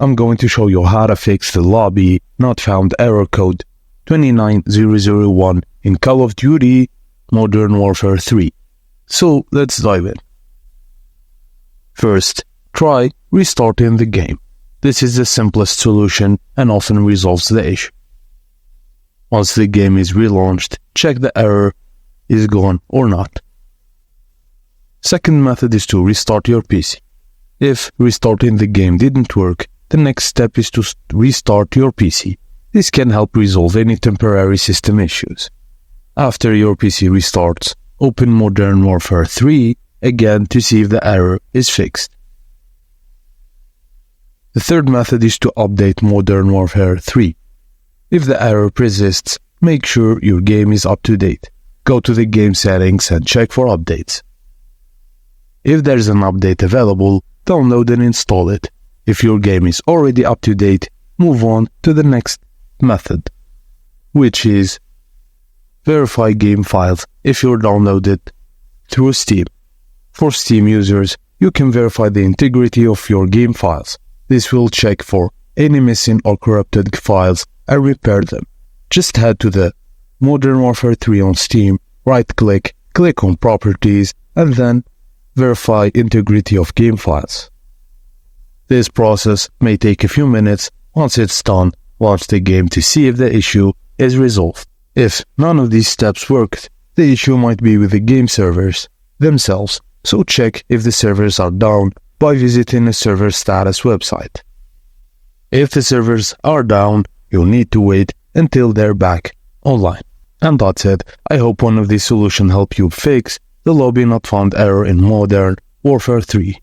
I'm going to show you how to fix the lobby not found error code 29001 in Call of Duty Modern Warfare 3. So let's dive in. First, try restarting the game. This is the simplest solution and often resolves the issue. Once the game is relaunched, check the error is gone or not. Second method is to restart your PC. If restarting the game didn't work, the next step is to restart your PC. This can help resolve any temporary system issues. After your PC restarts, open Modern Warfare 3 again to see if the error is fixed. The third method is to update Modern Warfare 3. If the error persists, make sure your game is up to date. Go to the game settings and check for updates. If there's an update available, download and install it. If your game is already up to date, move on to the next method, which is verify game files if you're downloaded through Steam. For Steam users, you can verify the integrity of your game files. This will check for any missing or corrupted files and repair them. Just head to the Modern Warfare 3 on Steam, right-click, click on Properties, and then verify integrity of game files. This process may take a few minutes. Once it's done, launch the game to see if the issue is resolved. If none of these steps worked, the issue might be with the game servers themselves, so check if the servers are down by visiting a server status website. If the servers are down, you'll need to wait until they're back online. And that's it. I hope one of these solutions helped you fix the lobby not found error in Modern Warfare 3.